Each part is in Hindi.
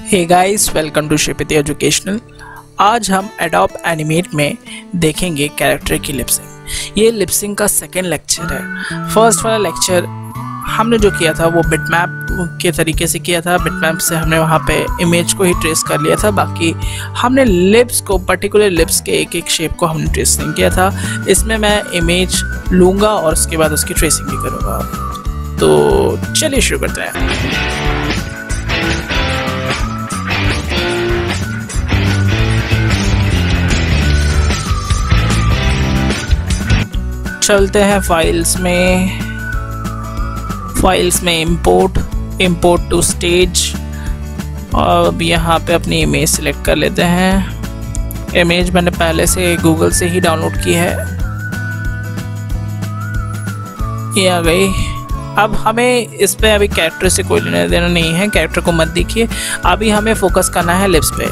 हे गाइस, वेलकम टू शिपित एजुकेशनल। आज हम एडोब एनिमेट में देखेंगे कैरेक्टर की लिपसिंग। ये लिपसिंग का सेकेंड लेक्चर है। फर्स्ट वाला लेक्चर हमने जो किया था वो बिटमैप के तरीके से किया था। बिटमैप से हमने वहाँ पे इमेज को ही ट्रेस कर लिया था, बाकी हमने लिप्स को, पर्टिकुलर लिप्स के एक एक शेप को हमने ट्रेस नहीं किया था। इसमें मैं इमेज लूँगा और उसके बाद उसकी ट्रेसिंग भी करूँगा। तो चलिए शुरू करते हैं। चलते हैं फाइल्स में इंपोर्ट टू स्टेज, और अब यहाँ पे अपनी इमेज सिलेक्ट कर लेते हैं। इमेज मैंने पहले से गूगल से ही डाउनलोड की है, ये आ गई। अब हमें इस पे अभी कैरेक्टर से कोई लेना देना नहीं है, कैरेक्टर को मत देखिए। अभी हमें फोकस करना है लिप्स पे।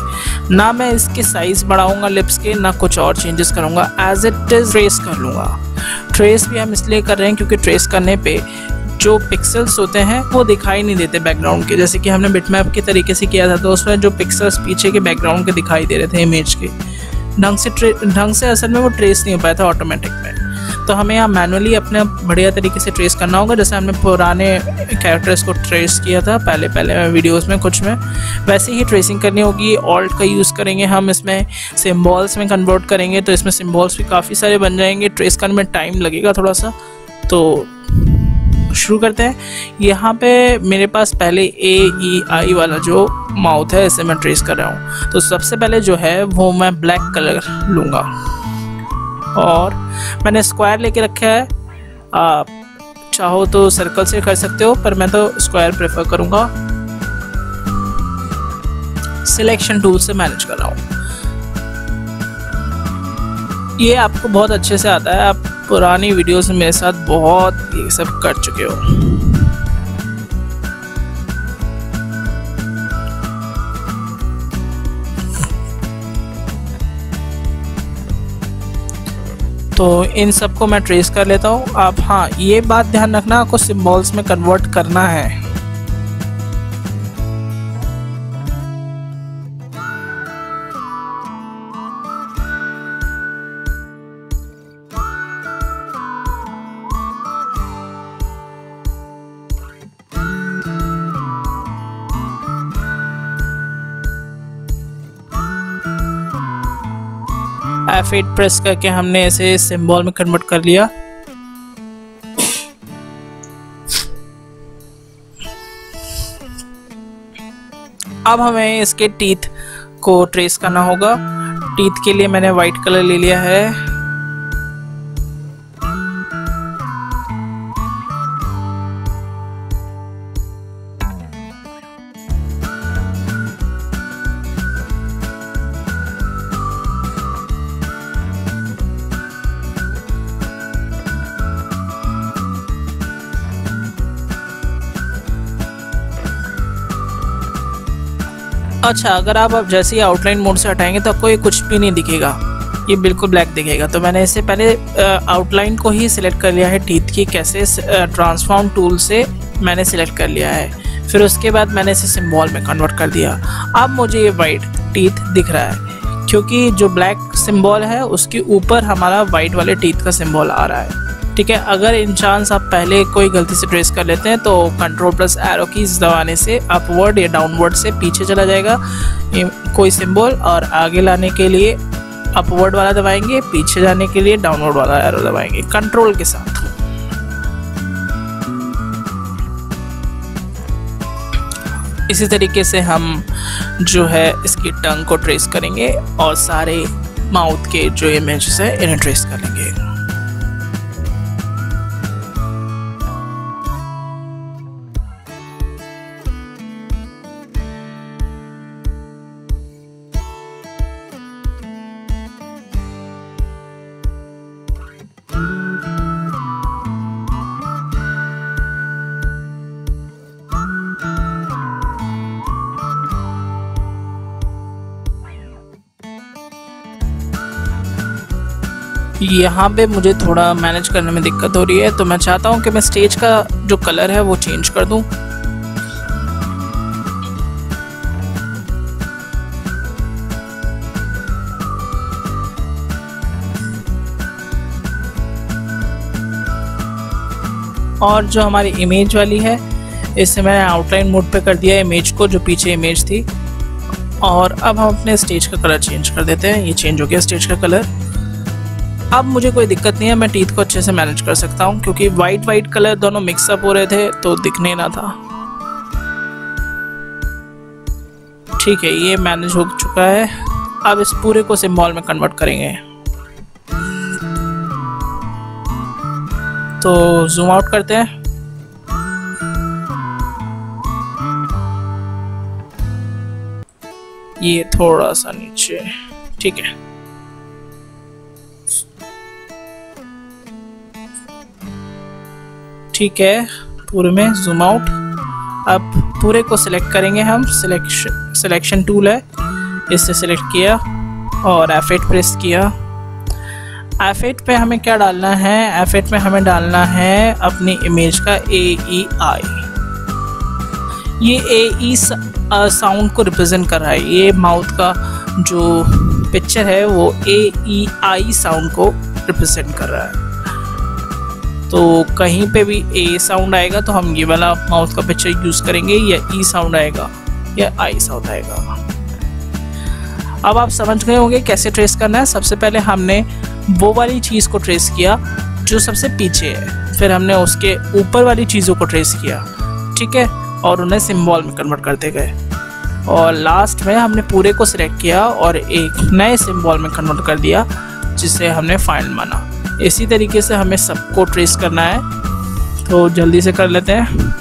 ना मैं इसके साइज बढ़ाऊंगा लिप्स के, ना कुछ और चेंजेस करूंगा, एज इट इज ट्रेस कर लूँगा। ट्रेस भी हम इसलिए कर रहे हैं क्योंकि ट्रेस करने पे जो पिक्सेल्स होते हैं वो दिखाई नहीं देते बैकग्राउंड के। जैसे कि हमने बिटमैप के तरीके से किया था तो उसमें जो पिक्सेल्स पीछे के बैकग्राउंड के दिखाई दे रहे थे इमेज के, ढंग से असल में वो ट्रेस नहीं हो पाया था ऑटोमेटिक में। तो हमें यहाँ मैनुअली अपने बढ़िया तरीके से ट्रेस करना होगा, जैसे हमने पुराने कैरेक्टर्स को ट्रेस किया था पहले वीडियोस में कुछ में, वैसे ही ट्रेसिंग करनी होगी। ऑल्ट का यूज़ करेंगे हम, इसमें सिम्बॉल्स में कन्वर्ट करेंगे तो इसमें सिम्बॉल्स भी काफ़ी सारे बन जाएंगे। ट्रेस करने में टाइम लगेगा थोड़ा सा, तो शुरू करते हैं। यहाँ पे मेरे पास पहले AEI वाला जो माउथ है इसे मैं ट्रेस कर रहा हूँ। तो सबसे पहले जो है वो मैं ब्लैक कलर लूँगा और मैंने स्क्वायर लेके रखा है। आप चाहो तो सर्कल से कर सकते हो, पर मैं तो स्क्वायर प्रेफर करूँगा। सिलेक्शन टूल से मैनेज कर रहा हूँ। ये आपको बहुत अच्छे से आता है, आप पुरानी वीडियोस में मेरे साथ बहुत ये सब कर चुके हो। तो इन सबको मैं ट्रेस कर लेता हूँ। आप हाँ, ये बात ध्यान रखना, आपको सिम्बॉल्स में कन्वर्ट करना है। F8 प्रेस करके हमने इसे सिंबल में कन्वर्ट कर लिया। अब हमें इसके टीथ को ट्रेस करना होगा। टीथ के लिए मैंने वाइट कलर ले लिया है। अच्छा, अगर आप अब जैसे ही आउटलाइन मोड से हटाएंगे तो आपको ये कुछ भी नहीं दिखेगा, ये बिल्कुल ब्लैक दिखेगा। तो मैंने इससे पहले आउटलाइन को ही सिलेक्ट कर लिया है टीथ की, कैसे ट्रांसफॉर्म टूल से मैंने सिलेक्ट कर लिया है। फिर उसके बाद मैंने इसे सिंबल में कन्वर्ट कर दिया। अब मुझे ये वाइट टीथ दिख रहा है क्योंकि जो ब्लैक सिंबल है उसके ऊपर हमारा वाइट वाले टीथ का सिंबल आ रहा है। ठीक है, अगर इन चांस आप पहले कोई गलती से ट्रेस कर लेते हैं तो कंट्रोल+ एरो कीज दबाने से अपवर्ड या डाउनवर्ड से पीछे चला जाएगा कोई सिंबल, और आगे लाने के लिए अपवर्ड वाला दबाएंगे, पीछे जाने के लिए डाउनवर्ड वाला एरो दबाएंगे कंट्रोल के साथ। इसी तरीके से हम जो है इसकी टंग को ट्रेस करेंगे और सारे माउथ के जो इमेजेस है इन्हें ट्रेस करेंगे। यहाँ पे मुझे थोड़ा मैनेज करने में दिक्कत हो रही है, तो मैं चाहता हूँ कि मैं स्टेज का जो कलर है वो चेंज कर दूँ। और जो हमारी इमेज वाली है इसे मैंने आउटलाइन मोड पे कर दिया इमेज को, जो पीछे इमेज थी। और अब हम अपने स्टेज का कलर चेंज कर देते हैं। ये चेंज हो गया स्टेज का कलर। अब मुझे कोई दिक्कत नहीं है, मैं टीथ को अच्छे से मैनेज कर सकता हूँ, क्योंकि वाइट कलर दोनों मिक्सअप हो रहे थे तो दिखने ना था। ठीक है, ये मैनेज हो चुका है। अब इस पूरे को सिंबल में कन्वर्ट करेंगे। तो जूम आउट करते हैं। ये थोड़ा सा नीचे, ठीक है। ठीक है, पूरे में जूम आउट। अब पूरे को सिलेक्ट करेंगे हम। सिलेक्शन टूल है, इससे सिलेक्ट किया और F8 प्रेस किया। F8 पे हमें क्या डालना है? F8 में हमें डालना है अपनी इमेज का AEI। ये AE साउंड को रिप्रेजेंट कर रहा है। ये माउथ का जो पिक्चर है वो AEI साउंड को रिप्रेजेंट कर रहा है। तो कहीं पे भी A साउंड आएगा तो हम ये वाला माउथ का पिक्चर यूज़ करेंगे, या E साउंड आएगा या I साउंड आएगा। अब आप समझ गए होंगे कैसे ट्रेस करना है। सबसे पहले हमने वो वाली चीज़ को ट्रेस किया जो सबसे पीछे है, फिर हमने उसके ऊपर वाली चीज़ों को ट्रेस किया, ठीक है, और उन्हें सिंबल में कन्वर्ट करते गए। और लास्ट में हमने पूरे को सिलेक्ट किया और एक नए सिंबल में कन्वर्ट कर दिया, जिसे हमने फाइनल माना। इसी तरीके से हमें सबको ट्रेस करना है, तो जल्दी से कर लेते हैं।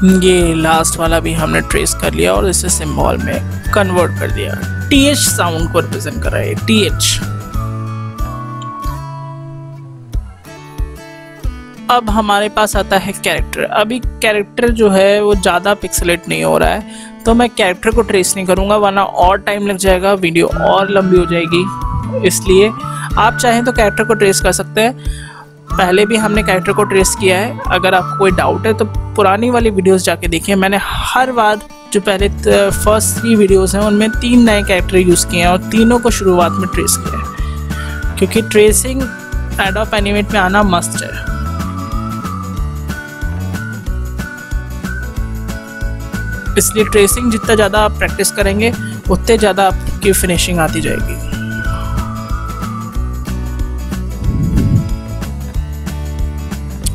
ये लास्ट वाला भी हमने ट्रेस कर लिया और इसे सिंबल में कन्वर्ट कर दिया। TH साउंड को रिप्रेजेंट कर रहा है, TH। अब हमारे पास आता है कैरेक्टर। अभी कैरेक्टर जो है वो ज़्यादा पिक्सेलेट नहीं हो रहा है, तो मैं कैरेक्टर को ट्रेस नहीं करूँगा वरना और टाइम लग जाएगा, वीडियो और लंबी हो जाएगी। इसलिए आप चाहें तो कैरेक्टर को ट्रेस कर सकते हैं। पहले भी हमने कैरेक्टर को ट्रेस किया है। अगर आपको कोई डाउट है तो पुरानी वाली वीडियोस जाके देखिए। मैंने हर बार जो पहले फर्स्ट 3 वीडियोस हैं उनमें 3 नए कैरेक्टर यूज़ किए हैं और तीनों को शुरुआत में ट्रेस किया है, क्योंकि ट्रेसिंग एडोब एनिमेट में आना मस्ट है। इसलिए ट्रेसिंग जितना ज़्यादा आप प्रैक्टिस करेंगे उतने ज़्यादा आपकी फिनिशिंग आती जाएगी।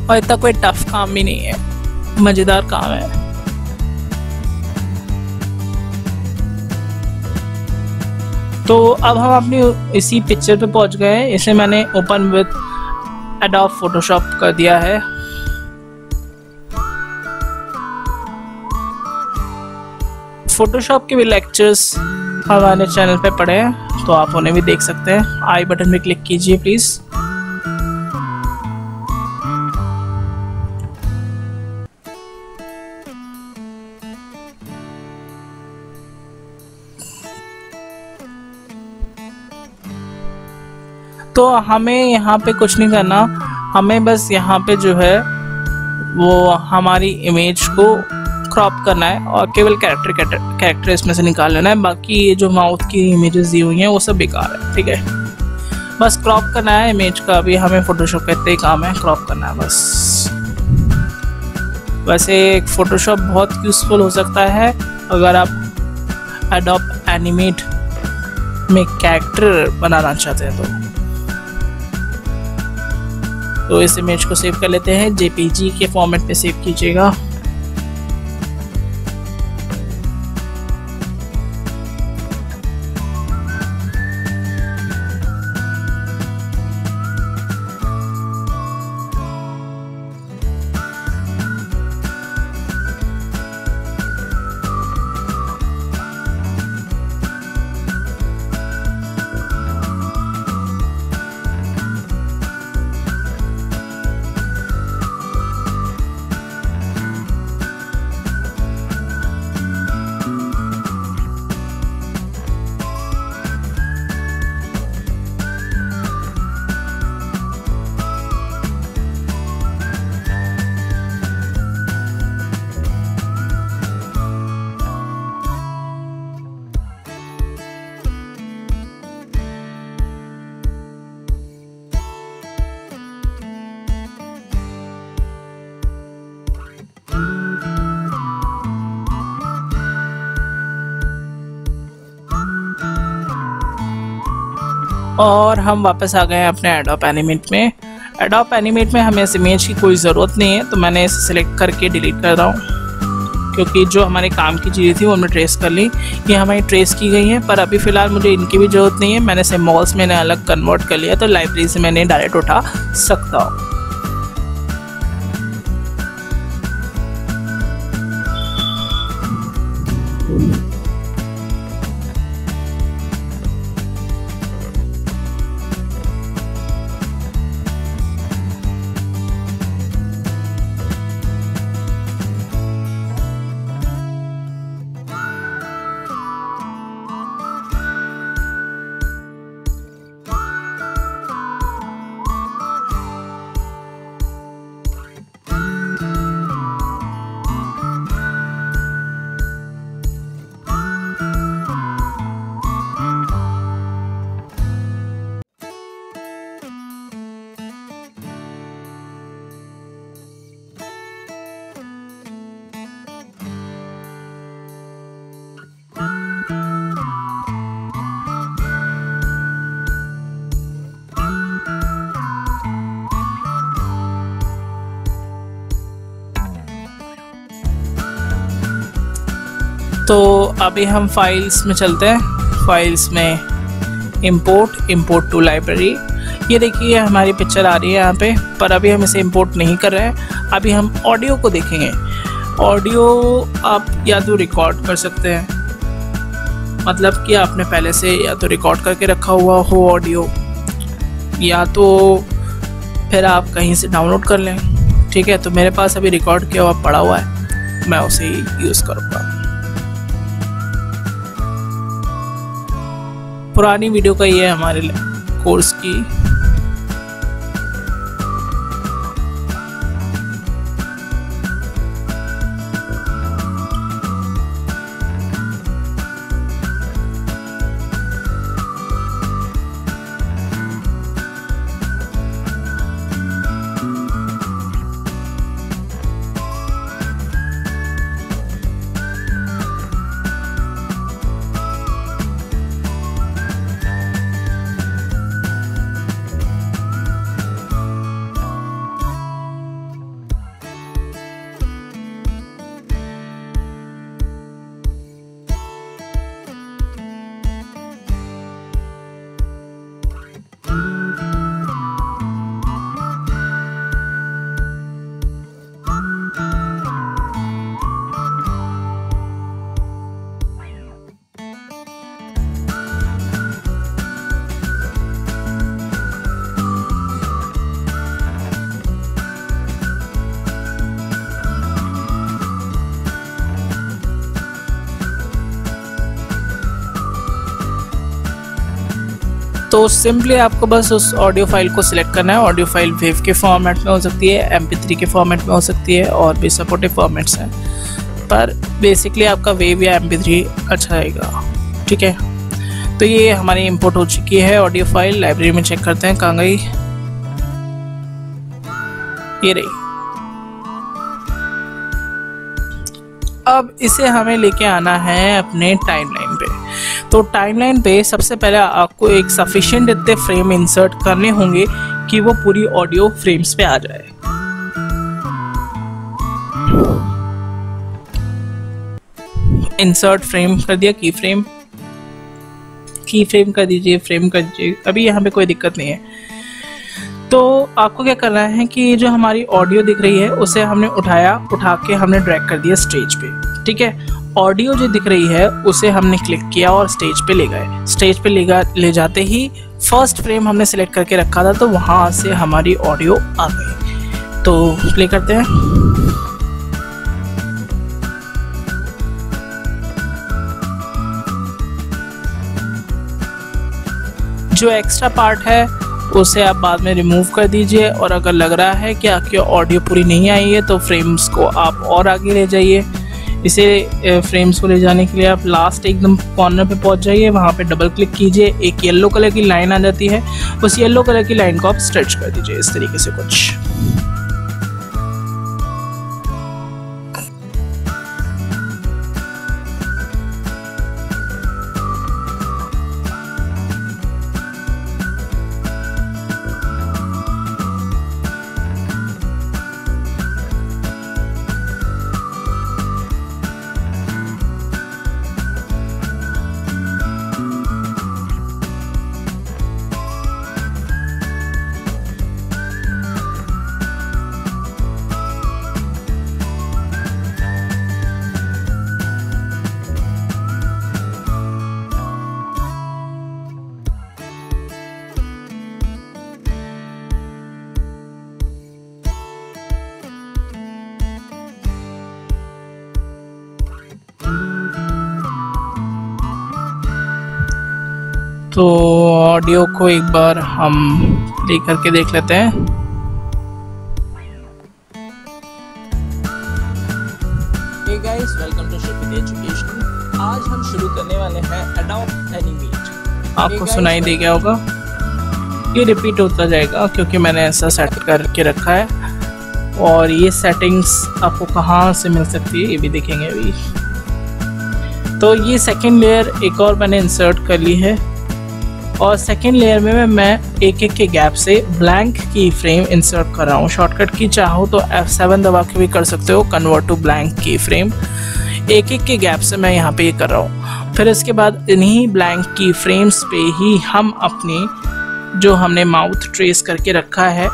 और इतना कोई टफ काम भी नहीं है, मज़ेदार काम है। तो अब हम अपनी इसी पिक्चर पे पहुंच गए हैं। इसे मैंने ओपन विद एडोब फोटोशॉप कर दिया है। फोटोशॉप के भी लेक्चर्स हमारे चैनल पे पड़े हैं, तो आप उन्हें भी देख सकते हैं। आई बटन पे क्लिक कीजिए प्लीज़। तो हमें यहाँ पे कुछ नहीं करना, हमें बस यहाँ पे जो है वो हमारी इमेज को क्रॉप करना है और केवल कैरेक्टर इसमें से निकाल लेना है। बाकी ये जो माउथ की इमेजेस दी हुई हैं वो सब बेकार है, ठीक है। बस क्रॉप करना है इमेज का, अभी हमें फोटोशॉप का इतना ही काम है, क्रॉप करना है बस। वैसे फोटोशॉप बहुत यूज़फुल हो सकता है अगर आप एडोब एनिमेट में कैरेक्टर बनाना चाहते हैं तो इस इमेज को सेव कर लेते हैं। JPG के फॉर्मेट में सेव कीजिएगा। और हम वापस आ गए हैं अपने एडोब एनिमेट में। एडोब एनिमेट में हमें इस इमेज की कोई ज़रूरत नहीं है, तो मैंने इसे सिलेक्ट करके डिलीट कर रहा हूँ, क्योंकि जो हमारे काम की चीज़ें थी वो हमने ट्रेस कर ली। ये हमारी ट्रेस की गई हैं, पर अभी फ़िलहाल मुझे इनकी भी ज़रूरत नहीं है। मैंने सिम्बॉल्स में अलग कन्वर्ट कर लिया, तो लाइब्रेरी से मैंने डायरेक्ट उठा सकता हूँ। तो अभी हम फाइल्स में चलते हैं। फाइल्स में इंपोर्ट टू लाइब्रेरी। ये देखिए हमारी पिक्चर आ रही है यहाँ पे, पर अभी हम इसे इंपोर्ट नहीं कर रहे हैं। अभी हम ऑडियो को देखेंगे। ऑडियो आप या तो रिकॉर्ड कर सकते हैं, मतलब कि आपने पहले से या तो रिकॉर्ड करके रखा हुआ हो ऑडियो, या तो फिर आप कहीं से डाउनलोड कर लें। ठीक है, तो मेरे पास अभी रिकॉर्ड किया हुआ पड़ा हुआ है, मैं उसे ही यूज़ करूँगा। पुरानी वीडियो का ये है हमारे कोर्स की। तो सिंपली आपको बस उस ऑडियो फाइल को सिलेक्ट करना है। ऑडियो फाइल वेव के फॉर्मेट में हो सकती है, MP3 के फॉर्मेट में हो सकती है, और भी सपोर्टिव फॉर्मेट्स हैं, पर बेसिकली आपका वेव या MP3 अच्छा रहेगा। ठीक है, तो ये हमारी इंपोर्ट हो चुकी है ऑडियो फाइल। लाइब्रेरी में चेक करते हैं कहाँ गई, ये रही। अब इसे हमें लेके आना है अपने टाइमलाइन पे। तो टाइमलाइन पे सबसे पहले आपको एक सफिशिएंट इतने फ्रेम इंसर्ट करने होंगे कि वो पूरी ऑडियो फ्रेम्स पे आ जाए। इंसर्ट फ्रेम कर दिया, की फ्रेम कर दीजिए, फ्रेम कर दीजिए, अभी यहाँ पे कोई दिक्कत नहीं है। तो आपको क्या करना है कि जो हमारी ऑडियो दिख रही है उसे हमने उठा के हमने ड्रैग कर दिया स्टेज पे। ठीक है, ऑडियो जो दिख रही है उसे हमने क्लिक किया और स्टेज पे ले गए। स्टेज पे ले जाते ही फर्स्ट फ्रेम हमने सिलेक्ट करके रखा था, तो वहाँ से हमारी ऑडियो आ गई। तो प्ले करते हैं। जो एक्स्ट्रा पार्ट है उसे आप बाद में रिमूव कर दीजिए, और अगर लग रहा है कि आपकी ऑडियो पूरी नहीं आई है तो फ्रेम्स को आप और आगे ले जाइए। इसे फ्रेम्स को ले जाने के लिए आप लास्ट एकदम कॉर्नर पे पहुंच जाइए, वहाँ पे डबल क्लिक कीजिए, एक येलो कलर की लाइन आ जाती है, उस येलो कलर की लाइन को आप स्ट्रेच कर दीजिए इस तरीके से कुछ। तो ऑडियो को एक बार हम प्ले करके देख लेते हैं। Hey guys, welcome to Shipit Education। आज हम शुरू करने वाले हैं Adobe Animate। आपको सुनाई दे गया होगा, ये रिपीट होता जाएगा क्योंकि मैंने ऐसा सेट करके रखा है। और ये सेटिंग्स आपको कहाँ से मिल सकती है ये भी देखेंगे अभी। तो ये सेकेंड लेयर एक और मैंने इंसर्ट कर ली है, और सेकेंड लेयर में मैं एक के गैप से ब्लैंक की फ्रेम इंसर्ट कर रहा हूँ। शॉर्टकट की चाहो तो F7 दबा के भी कर सकते हो, कन्वर्ट टू ब्लैंक की फ्रेम। एक के गैप से मैं यहाँ पे ये कर रहा हूँ। फिर इसके बाद इन्हीं ब्लैंक की फ्रेम्स पे ही हम अपनी जो हमने माउथ ट्रेस करके रखा है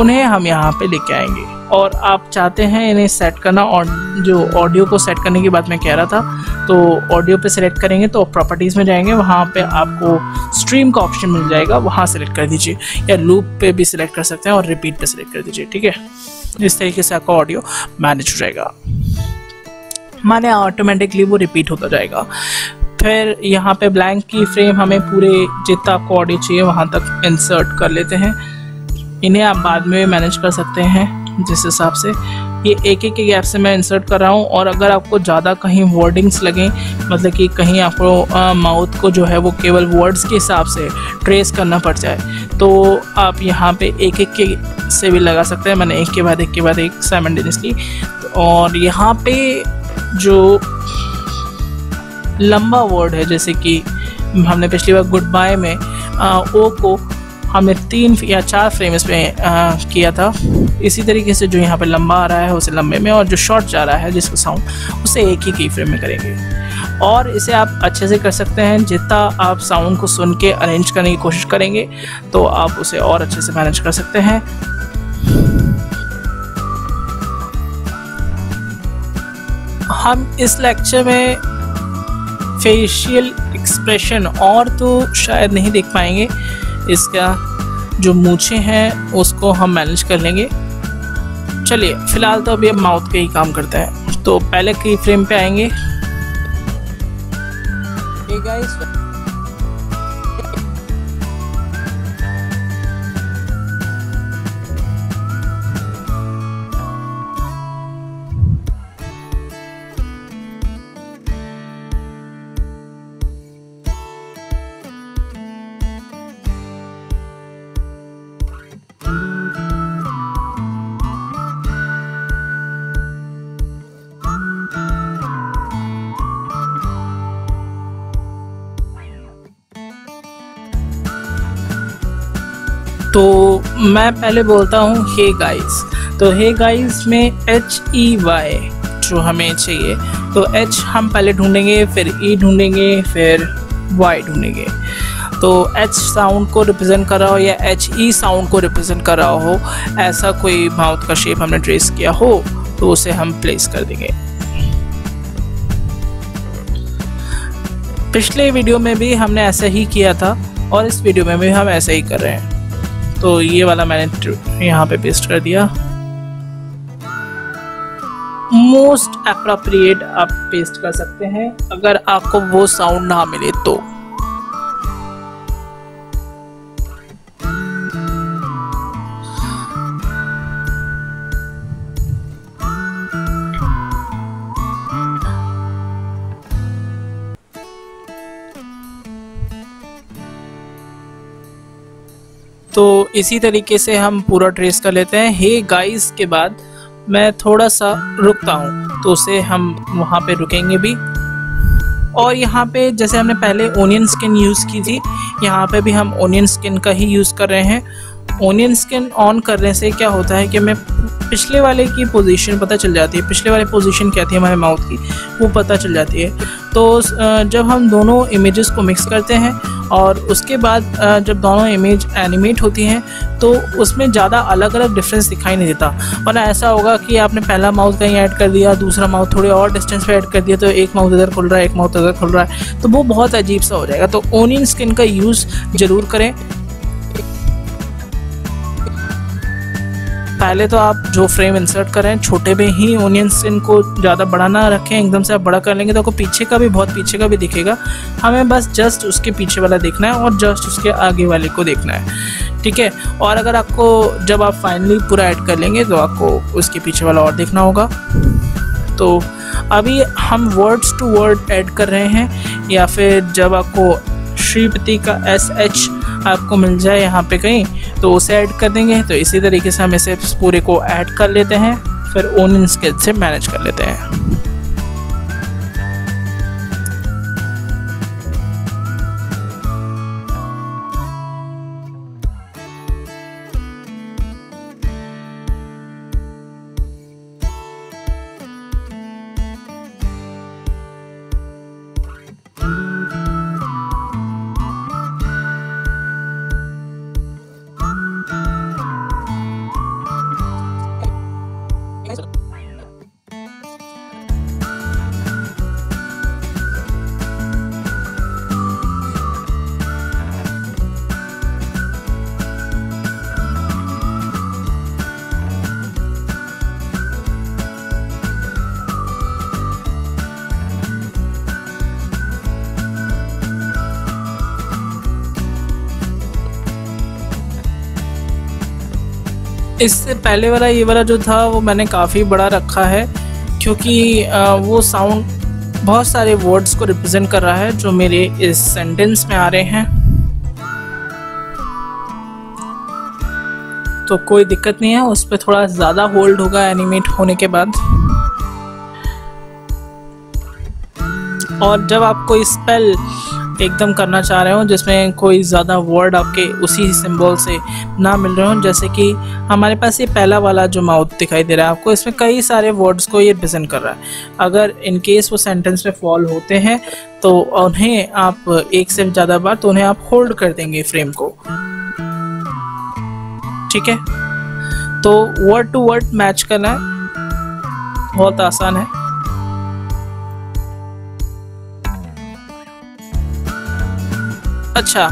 उन्हें हम यहाँ पे लेके आएंगे। और आप चाहते हैं इन्हें सेट करना, और जो ऑडियो को सेट करने की बात मैं कह रहा था, तो ऑडियो पे सिलेक्ट करेंगे तो प्रॉपर्टीज़ में जाएंगे, वहाँ पे आपको स्ट्रीम का ऑप्शन मिल जाएगा, वहाँ सेलेक्ट कर दीजिए, या लूप पे भी सिलेक्ट कर सकते हैं और रिपीट पे सिलेक्ट कर दीजिए। ठीक है, इस तरीके से आपका ऑडियो मैनेज हो जाएगा, माने ऑटोमेटिकली वो रिपीट होता जाएगा। फिर यहाँ पे ब्लैंक की फ्रेम हमें पूरे जितना आपको ऑडियो चाहिए वहाँ तक इंसर्ट कर लेते हैं। इन्हें आप बाद में मैनेज कर सकते हैं जिस हिसाब से। ये एक एक के गैप से मैं इंसर्ट कर रहा हूँ, और अगर आपको ज़्यादा कहीं वर्डिंग्स लगें, मतलब कि कहीं आपको माउथ को जो है वो केवल वर्ड्स के हिसाब से ट्रेस करना पड़ जाए, तो आप यहाँ पे एक एक के से भी लगा सकते हैं। मैंने एक के बाद एक के बाद एक साइमल्टेनियसली। और यहाँ पे जो लंबा वर्ड है, जैसे कि हमने पिछली बार गुड बाय में ओ को हमने 3 या 4 फ्रेम्स में किया था, इसी तरीके से जो यहाँ पे लंबा आ रहा है उसे लंबे में, और जो शॉर्ट जा रहा है जिसका साउंड उसे एक ही की फ्रेम में करेंगे। और इसे आप अच्छे से कर सकते हैं। जितना आप साउंड को सुन के अरेंज करने की कोशिश करेंगे तो आप उसे और अच्छे से मैनेज कर सकते हैं। हम इस लेक्चर में फेशियल एक्सप्रेशन और तो शायद नहीं देख पाएंगे, इसका जो मूछें हैं उसको हम मैनेज कर लेंगे। चलिए फिलहाल तो अभी हम माउथ के ही काम करते हैं। तो पहले की फ्रेम पे आएंगे। hey guys, तो मैं पहले बोलता हूँ हे गाइस। तो हे गाइस में HEY जो हमें चाहिए, तो H हम पहले ढूंढेंगे, फिर E ढूंढेंगे, फिर Y ढूंढेंगे। तो H साउंड को रिप्रेजेंट कर रहा हो या HE साउंड को रिप्रेजेंट कर रहा हो, ऐसा कोई माउथ का शेप हमने ट्रेस किया हो तो उसे हम प्लेस कर देंगे। पिछले वीडियो में भी हमने ऐसा ही किया था और इस वीडियो में भी हम ऐसा ही कर रहे हैं। तो ये वाला मैंने यहाँ पे पेस्ट कर दिया। मोस्ट एप्रोप्रिएट आप पेस्ट कर सकते हैं अगर आपको वो साउंड ना मिले तो। तो इसी तरीके से हम पूरा ट्रेस कर लेते हैं। हे गाइस के बाद मैं थोड़ा सा रुकता हूँ तो उसे हम वहाँ पे रुकेंगे भी। और यहाँ पे जैसे हमने पहले ओनियन स्किन यूज़ की थी, यहाँ पे भी हम ओनियन स्किन का ही यूज़ कर रहे हैं। ओनियन स्किन ऑन करने से क्या होता है कि हमें पिछले वाले की पोजीशन पता चल जाती है। पिछले वाले पोजीशन क्या थी हमारे माउथ की, वो पता चल जाती है। तो जब हम दोनों इमेजेस को मिक्स करते हैं और उसके बाद जब दोनों इमेज एनिमेट होती हैं तो उसमें ज़्यादा अलग अलग डिफरेंस दिखाई नहीं देता। वरना ऐसा होगा कि आपने पहला माउथ कहीं ऐड कर दिया, दूसरा माउथ थोड़े और डिस्टेंस पे ऐड कर दिया, तो एक माउथ इधर खुल रहा है, एक माउथ इधर खुल रहा है, तो वो बहुत अजीब सा हो जाएगा। तो ओनियन स्किन का यूज़ ज़रूर करें। पहले तो आप जो फ्रेम इंसर्ट करें छोटे में ही ओनियन स्किन को ज़्यादा बड़ा ना रखें। एकदम से आप बड़ा कर लेंगे तो आपको पीछे का भी, बहुत पीछे का भी दिखेगा। हमें बस जस्ट उसके पीछे वाला देखना है और जस्ट उसके आगे वाले को देखना है, ठीक है। और अगर आपको जब आप फाइनली पूरा ऐड कर लेंगे तो आपको उसके पीछे वाला और देखना होगा। तो अभी हम वर्ड्स टू वर्ड ऐड कर रहे हैं, या फिर जब आपको श्रीपति का SH आपको मिल जाए यहाँ पे कहीं तो उसे ऐड कर देंगे। तो इसी तरीके से हम इसे पूरे को ऐड कर लेते हैं, फिर ओनियन स्किन से मैनेज कर लेते हैं। इससे पहले वाला ये वाला जो था वो मैंने काफ़ी बड़ा रखा है, क्योंकि वो साउंड बहुत सारे वर्ड्स को रिप्रेजेंट कर रहा है जो मेरे इस सेंटेंस में आ रहे हैं। तो कोई दिक्कत नहीं है, उस पर थोड़ा ज़्यादा होल्ड होगा एनिमेट होने के बाद। और जब आप कोई स्पेल एकदम करना चाह रहे हो जिसमें कोई ज़्यादा वर्ड आपके उसी सिंबल से ना मिल रहे हो, जैसे कि हमारे पास ये पहला वाला जो माउथ दिखाई दे रहा है आपको, इसमें कई सारे वर्ड्स को ये रिप्रेजेंट कर रहा है। अगर इन केस वो सेंटेंस में फॉल होते हैं तो उन्हें आप एक से ज़्यादा बार तो उन्हें आप होल्ड कर देंगे फ्रेम को। ठीक है, तो वर्ड टू वर्ड मैच करना है, बहुत आसान है। अच्छा,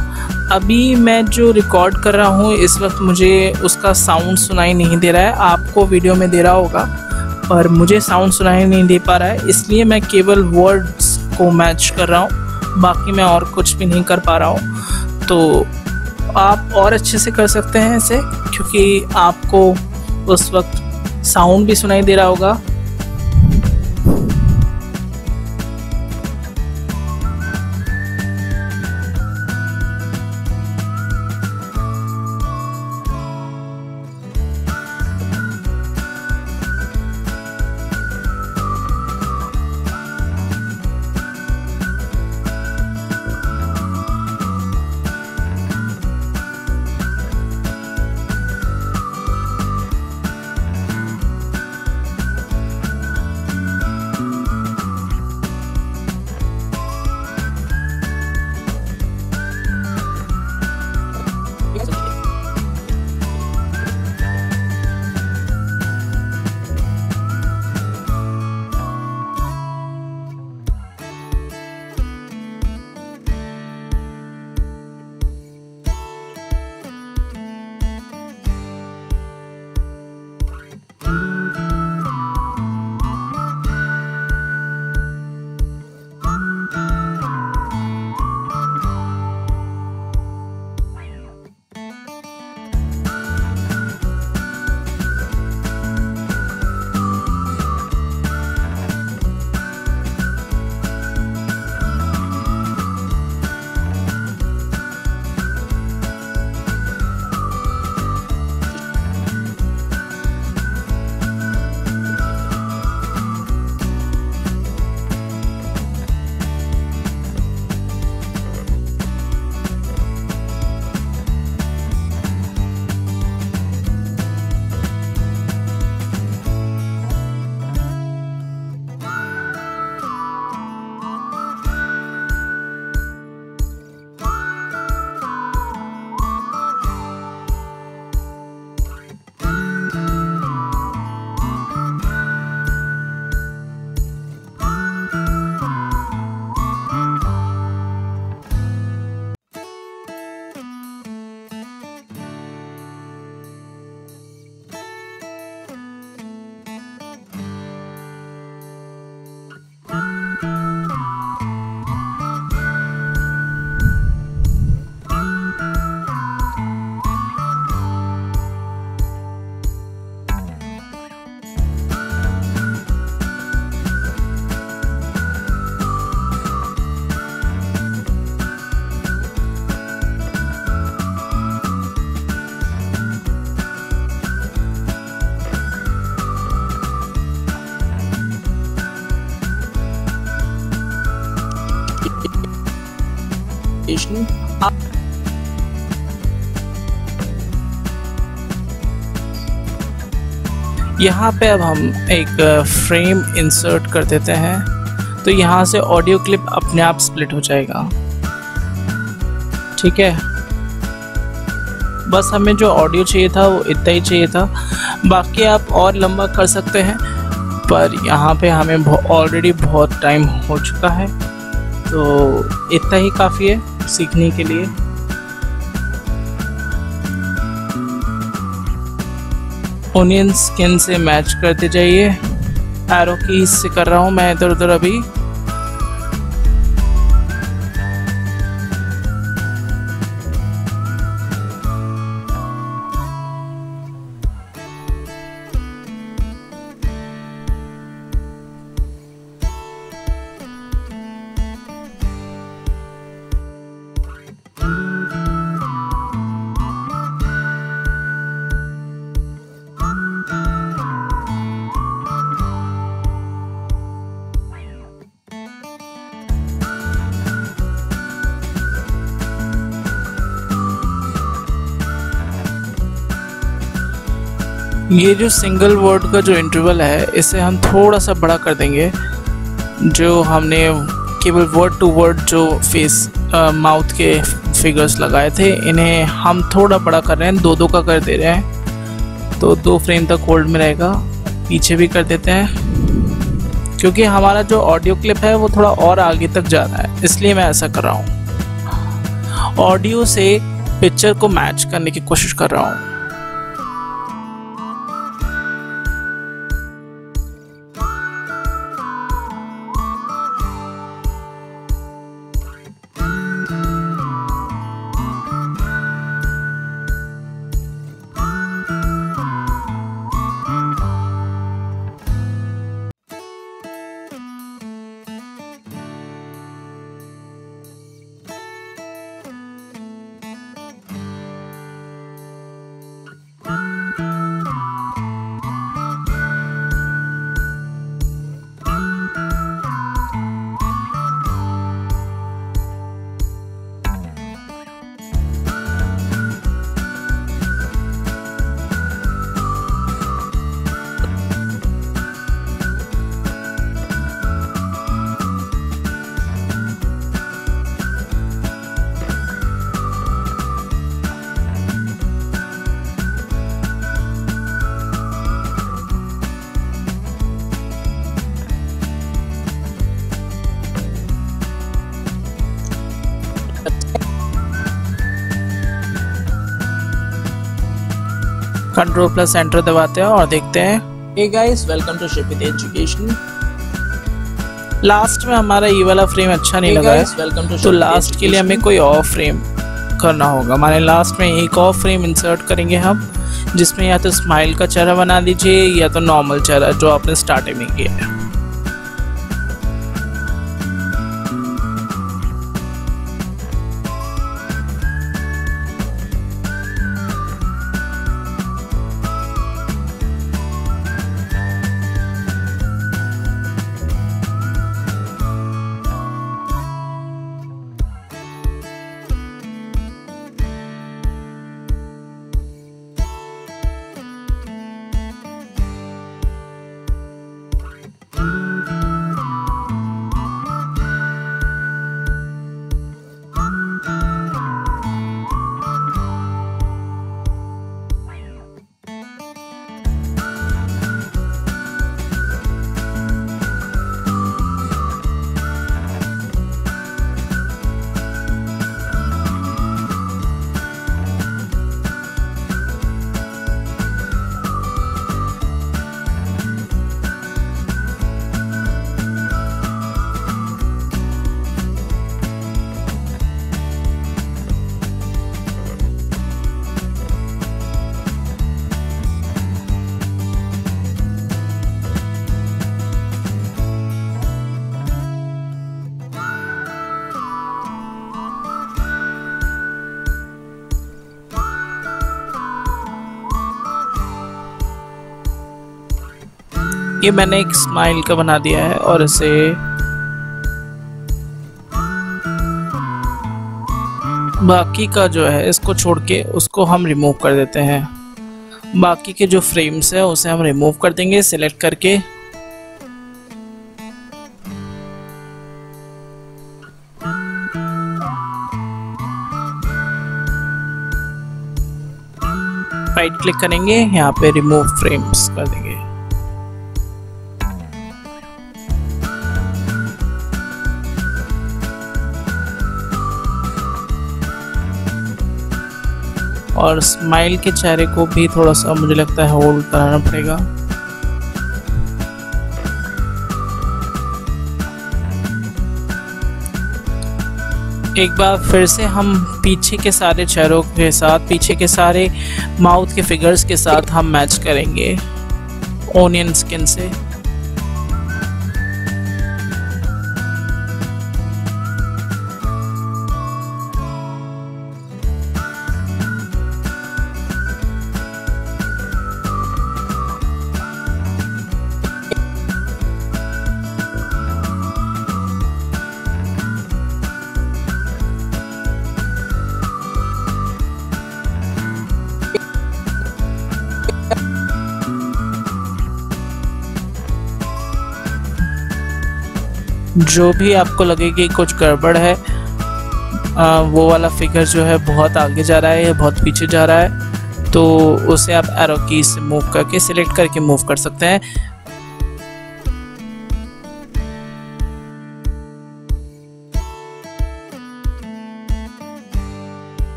अभी मैं जो रिकॉर्ड कर रहा हूँ इस वक्त मुझे उसका साउंड सुनाई नहीं दे रहा है। आपको वीडियो में दे रहा होगा पर मुझे साउंड सुनाई नहीं दे पा रहा है, इसलिए मैं केवल वर्ड्स को मैच कर रहा हूँ, बाकी मैं और कुछ भी नहीं कर पा रहा हूँ। तो आप और अच्छे से कर सकते हैं इसे, क्योंकि आपको उस वक्त साउंड भी सुनाई दे रहा होगा। application. यहाँ पे अब हम एक फ्रेम इंसर्ट कर देते हैं, तो यहाँ से ऑडियो क्लिप अपने आप स्प्लिट हो जाएगा। ठीक है, बस हमें जो ऑडियो चाहिए था वो इतना ही चाहिए था, बाकी आप और लंबा कर सकते हैं, पर यहाँ पे हमें ऑलरेडी बहुत टाइम हो चुका है, तो इतना ही काफ़ी है सीखने के लिए। ओनियन स्किन से मैच करते जाइए, एरो कीज से कर रहा हूँ मैं इधर उधर अभी। ये जो सिंगल वर्ड का जो इंटरवल है इसे हम थोड़ा सा बड़ा कर देंगे। जो हमने केवल वर्ड टू वर्ड जो फेस माउथ के फिगर्स लगाए थे इन्हें हम थोड़ा बड़ा कर रहे हैं, 2-2 का कर दे रहे हैं, तो 2 फ्रेम तक होल्ड में रहेगा। पीछे भी कर देते हैं क्योंकि हमारा जो ऑडियो क्लिप है वो थोड़ा और आगे तक जा रहा है, इसलिए मैं ऐसा कर रहा हूँ। ऑडियो से पिक्चर को मैच करने की कोशिश कर रहा हूँ। Ctrl+ एंटर दबाते हैं और देखते हैं। Hey guys, welcome to Shipit Education. Last में हमारा ये वाला फ्रेम अच्छा नहीं Hey लगा guys, है, welcome to तो Shipit लास्ट के लिए हमें Education. कोई और फ्रेम करना होगा। हमारे लास्ट में एक और फ्रेम इंसर्ट करेंगे हम, जिसमें या तो स्माइल का चेहरा बना दीजिए या तो नॉर्मल चेहरा जो आपने स्टार्टिंग में किया है। ये मैंने एक स्माइल का बना दिया है और इसे बाकी का जो है इसको छोड़ के उसको हम रिमूव कर देते हैं। बाकी के जो फ्रेम्स है उसे हम रिमूव कर देंगे सिलेक्ट करके। राइट क्लिक करेंगे, यहाँ पे रिमूव फ्रेम्स कर देंगे। और स्माइल के चेहरे को भी थोड़ा सा मुझे लगता है होल्ड कराना पड़ेगा। एक बार फिर से हम पीछे के सारे चेहरों के साथ, पीछे के सारे माउथ के फिगर्स के साथ हम मैच करेंगे ओनियन स्किन से। जो भी आपको लगे कि कुछ गड़बड़ है, वो वाला फिगर जो है बहुत आगे जा रहा है या बहुत पीछे जा रहा है, तो उसे आप एरो की से मूव करके सिलेक्ट करके मूव कर सकते हैं।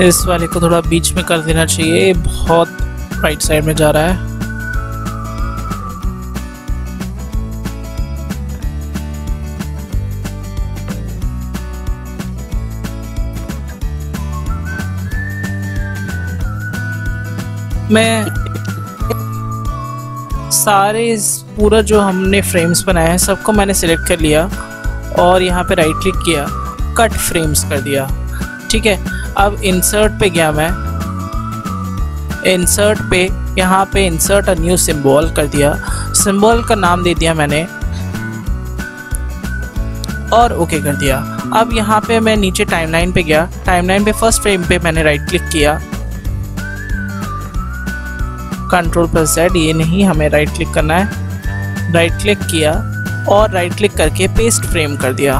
इस वाले को थोड़ा बीच में कर देना चाहिए, बहुत राइट साइड में जा रहा है। मैं सारे पूरा जो हमने फ्रेम्स बनाए हैं सबको मैंने सिलेक्ट कर लिया और यहाँ पे राइट क्लिक किया, कट फ्रेम्स कर दिया। ठीक है, अब इंसर्ट पे गया मैं, इंसर्ट पे यहाँ पे इंसर्ट अ न्यू सिंबल कर दिया, सिंबल का नाम दे दिया मैंने और ओके कर दिया। अब यहाँ पे मैं नीचे टाइमलाइन पे गया, टाइमलाइन पे फर्स्ट फ्रेम पे मैंने राइट क्लिक किया, Ctrl+Z, ये नहीं, हमें राइट क्लिक करना है, राइट क्लिक किया और राइट क्लिक करके पेस्ट फ्रेम कर दिया।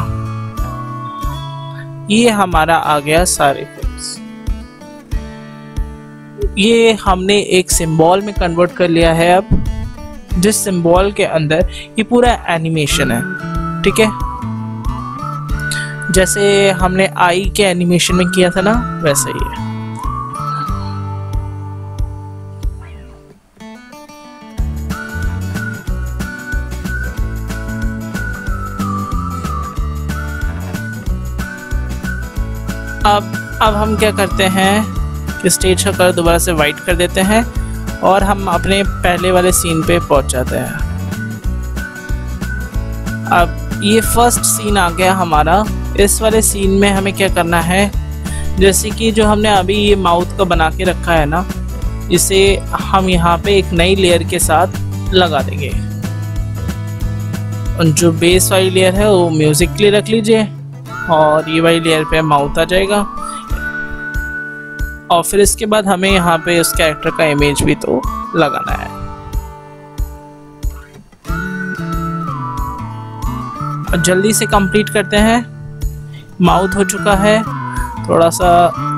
ये हमारा आ गया सारे फ्रेम्स। ये हमने एक सिंबल में कन्वर्ट कर लिया है अब, जिस सिंबल के अंदर ये पूरा एनिमेशन है। ठीक है, जैसे हमने आई के एनिमेशन में किया था ना, वैसे ही है। अब हम क्या करते हैं कि स्टेज का कलर दोबारा से वाइट कर देते हैं और हम अपने पहले वाले सीन पे पहुंच जाते हैं। अब ये फर्स्ट सीन आ गया हमारा। इस वाले सीन में हमें क्या करना है, जैसे कि जो हमने अभी ये माउथ का बना के रखा है ना, इसे हम यहाँ पे एक नई लेयर के साथ लगा देंगे। जो बेस वाली लेयर है वो म्यूजिक के लिए रख लीजिए और ये वाली लेयर पे माउथ आ जाएगा। और फिर इसके बाद हमें यहाँ पे उस कैरेक्टर का इमेज भी तो लगाना है। और जल्दी से कंप्लीट करते हैं। माउथ हो चुका है, थोड़ा सा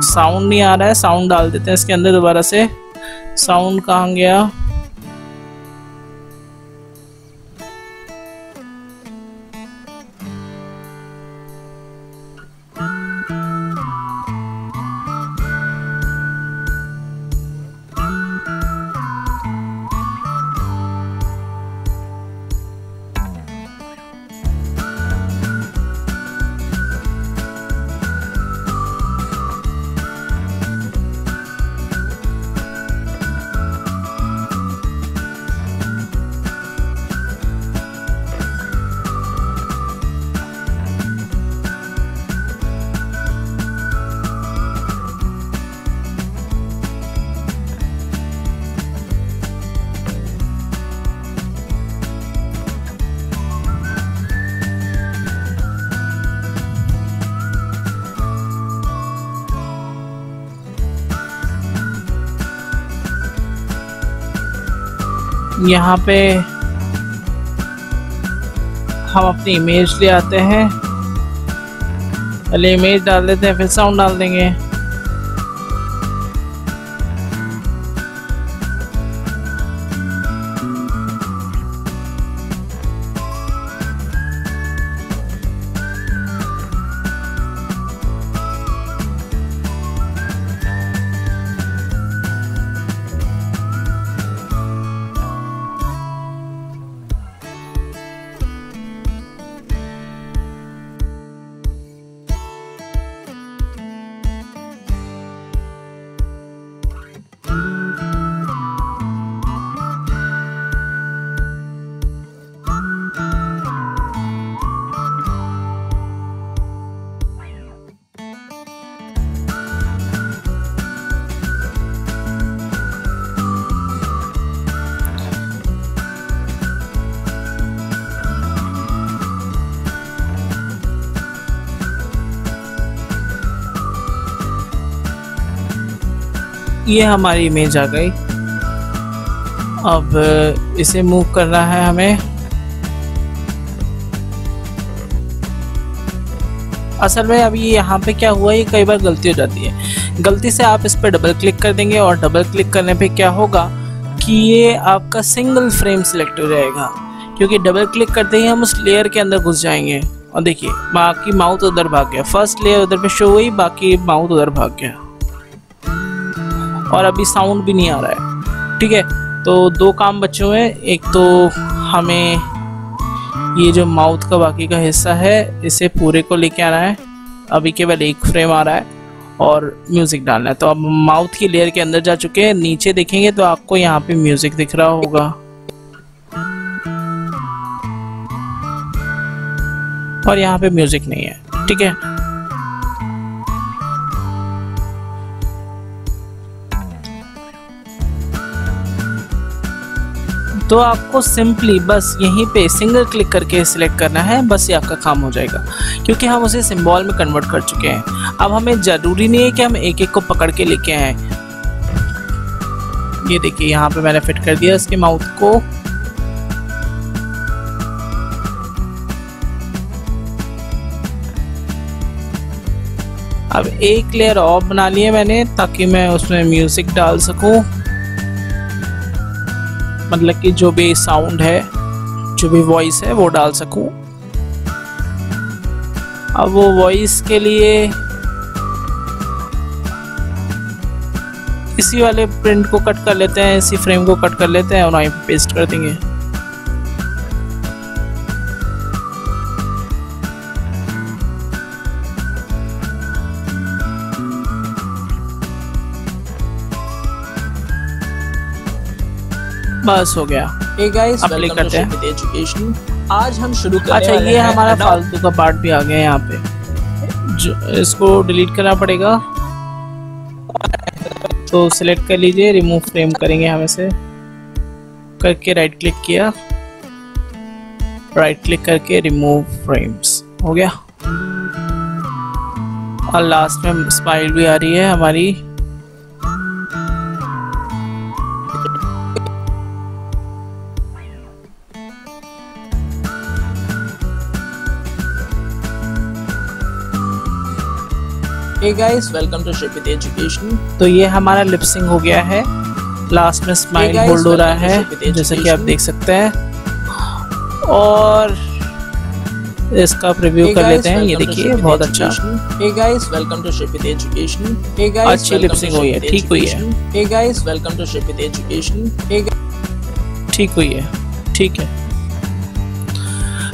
साउंड नहीं आ रहा है, साउंड डाल देते हैं इसके अंदर दोबारा से। साउंड कहाँ गया? यहाँ पे हम अपनी इमेज ले आते हैं, पहले इमेज डाल देते हैं फिर साउंड डाल देंगे। ये हमारी इमेज आ गई। अब इसे मूव करना है हमें। असल में अभी यहाँ पे क्या हुआ, ये कई बार गलती हो जाती है। गलती से आप इस पर डबल क्लिक कर देंगे और डबल क्लिक करने पे क्या होगा कि ये आपका सिंगल फ्रेम सिलेक्ट हो जाएगा, क्योंकि डबल क्लिक करते ही हम उस लेयर के अंदर घुस जाएंगे। और देखिए बाकी माउथ उधर भाग गया, फर्स्ट लेयर उधर पे शो हुई, बाकी माउथ उधर भाग गया और अभी साउंड भी नहीं आ रहा है। ठीक है, तो दो काम बचे हुए हैं। एक तो हमें ये जो माउथ का बाकी का हिस्सा है इसे पूरे को लेके आना है। अभी केवल एक फ्रेम आ रहा है और म्यूज़िक डालना है। तो अब माउथ की लेयर के अंदर जा चुके हैं। नीचे देखेंगे तो आपको यहाँ पे म्यूज़िक दिख रहा होगा और यहाँ पे म्यूज़िक नहीं है। ठीक है, तो आपको सिंपली बस यहीं पे सिंगल क्लिक करके सिलेक्ट करना है, बस ये आपका काम हो जाएगा, क्योंकि हम उसे सिंबल में कन्वर्ट कर चुके हैं। अब हमें ज़रूरी नहीं है कि हम एक एक को पकड़ के लेके आए। ये देखिए यहाँ पे मैंने फिट कर दिया इसके माउथ को। अब एक लेयर और बना लिया मैंने ताकि मैं उसमें म्यूज़िक डाल सकूं, मतलब कि जो भी साउंड है, जो भी वॉइस है वो डाल सकूं। अब वो वॉइस के लिए इसी वाले प्रिंट को कट कर लेते हैं, इसी फ्रेम को कट कर लेते हैं और वहीं पे पेस्ट कर देंगे। बस हो गया। Hey guys, अब welcome करते to हैं। Shipit Education। आज हम शुरू करने अच्छा, वाले ये हैं हमारा Adobe। फालतू का पार्ट भी आ गया यहाँ पे, इसको डिलीट करना पड़ेगा। तो सिलेक्ट कर लीजिए, रिमूव फ्रेम करेंगे हम इसे करके, राइट क्लिक किया, राइट क्लिक करके रिमूव फ्रेम्स हो गया। और लास्ट में स्माइल भी आ रही है हमारी। Hey guys, welcome to Shipit Education। तो ये हमारा लिपसिंग हो गया है। लास्ट में स्माइल guys, होल्ड हो रहा welcome to है Shipit जैसा कि आप Education। देख सकते हैं। और इसका प्रीव्यू Hey कर guys, लेते हैं। ये welcome to देखिए Shipit बहुत अच्छा, Education। Hey guys, welcome to Shipit Education। Hey guys, अच्छी welcome lip-sync to हुई है, Shipit ठीक हुई है। Education। Hey guys, welcome to Shipit Education। Hey ठीक हुई है, ठीक है।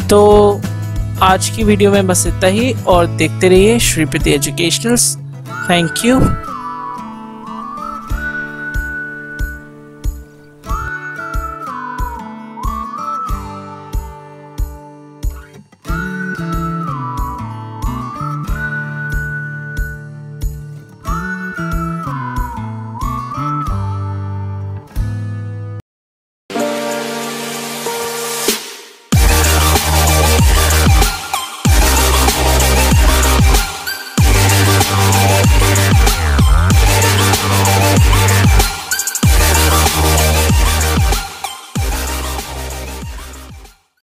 तो आज की वीडियो में बस इतना ही और देखते रहिए श्रीपति एजुकेशनल्स। Thank you.